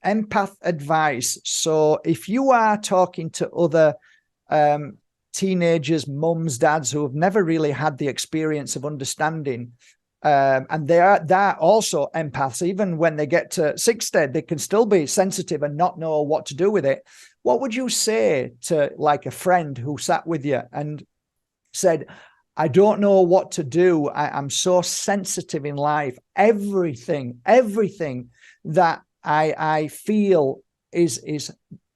empath advice. So if you are talking to other teenagers, mums, dads who have never really had the experience of understanding, and they're also empaths, even when they get to 60, they can still be sensitive and not know what to do with it. What would you say to like a friend who sat with you and said, I don't know what to do. I'm so sensitive in life. Everything that I feel is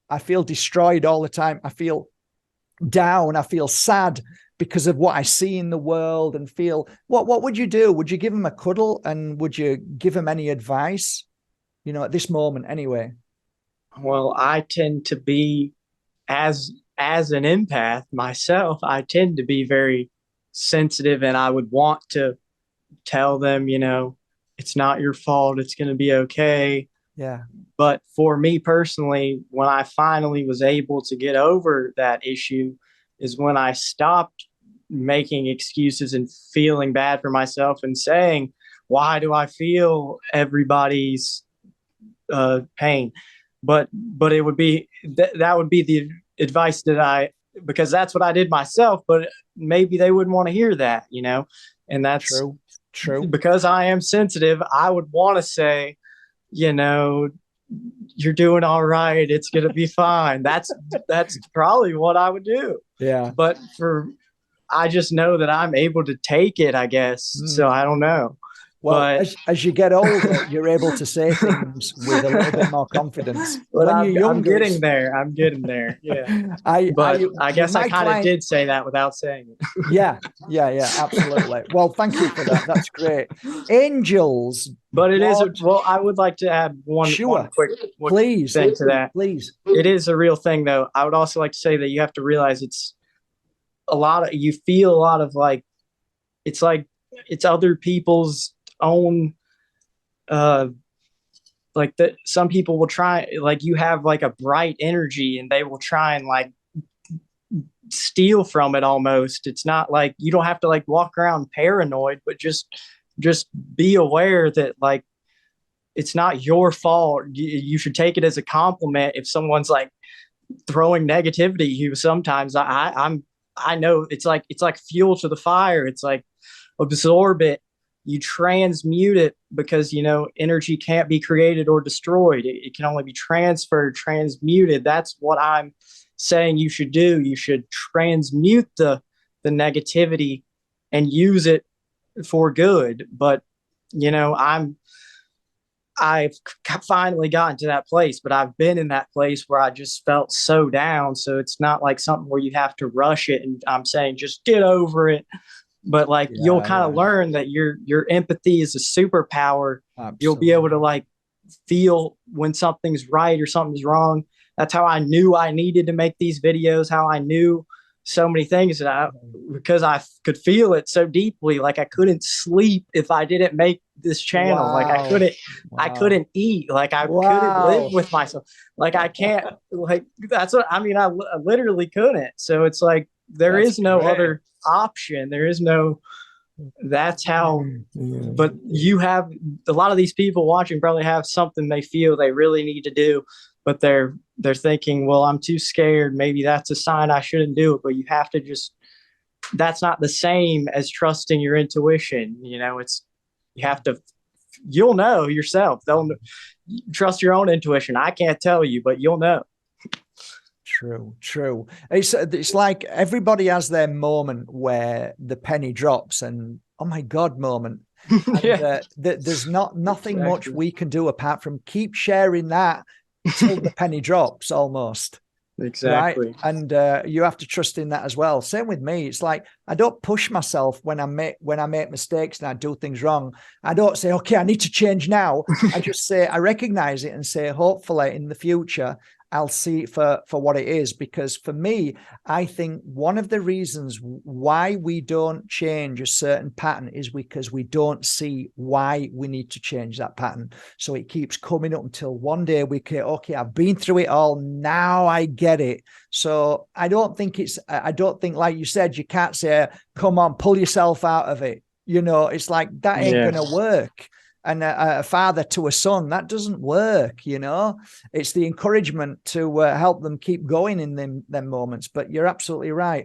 I feel destroyed all the time. I feel down. I feel sad because of what I see in the world, and feel what would you do? Would you give him a cuddle, and would you give him any advice, at this moment anyway? Well, I tend to be, as an empath myself, I tend to be very sensitive, and I would want to tell them, it's not your fault. It's going to be okay. Yeah. But for me personally, when I finally was able to get over that issue is when I stopped making excuses and feeling bad for myself and saying, why do I feel everybody's pain? But it would be that would be the advice that because that's what I did myself, but maybe they wouldn't want to hear that, and that's true. Because I am sensitive, I would want to say, you're doing all right. It's going to be fine. That's probably what I would do. Yeah. But I just know that I'm able to take it, I guess. So I don't know. Well, but as you get older, you're able to say things with a little bit more confidence. But I'm getting there. I'm getting there. Yeah. I guess I kind of did say that without saying it. Yeah, absolutely. Well, thank you for that. That's great. Angels. But it is, well, I would like to add one quick thing to that. Please. It is a real thing, though. I would also like to say that you have to realize you feel a lot of it's other people's own, that some people will try, you have a bright energy and they will try and steal from it almost. It's not you don't have to walk around paranoid, but just be aware that it's not your fault. You should take it as a compliment if someone's throwing negativity at you. Sometimes I know it's like fuel to the fire. It's absorb it. You transmute it, because energy can't be created or destroyed. It can only be transferred, transmuted. That's what I'm saying you should do. You should transmute the negativity and use it for good. But I've finally gotten to that place, but I've been in that place where I just felt so down. So it's not something where you have to rush it. And I'm saying just get over it. But you'll kind of learn that your empathy is a superpower. Absolutely. You'll be able to feel when something's right or something's wrong. That's how I knew I needed to make these videos, how I knew so many things because I could feel it so deeply. I couldn't sleep if I didn't make this channel. Wow. I couldn't eat. I couldn't live with myself. I can't, that's what I mean. I literally couldn't. So it's there is no other option. There is no, that's how, but you have a lot of these people watching probably have something they feel they really need to do, but they're thinking, well, I'm too scared. Maybe that's a sign I shouldn't do it. But you have to that's not the same as trusting your intuition. You have to, you'll know yourself. Don't trust your own intuition. I can't tell you, but you'll know. True. It's like everybody has their moment where the penny drops, and oh my God moment. And, there's nothing much we can do apart from keep sharing that until the penny drops almost. Exactly. Right? And you have to trust in that as well. Same with me. It's I don't push myself when I make mistakes and I do things wrong. I don't say, okay, I need to change now. I just say, I recognize it and say, hopefully in the future, I'll see it for what it is. Because for me, I think one of the reasons why we don't change a certain pattern is because we don't see why we need to change that pattern. So it keeps coming up until one day we say, okay, I've been through it all. Now I get it. So I don't think like you said, you can't say, come on, pull yourself out of it. It's that ain't going to work. and a father to a son. That doesn't work, you know. It's the encouragement to help them keep going in them moments. But you're absolutely right.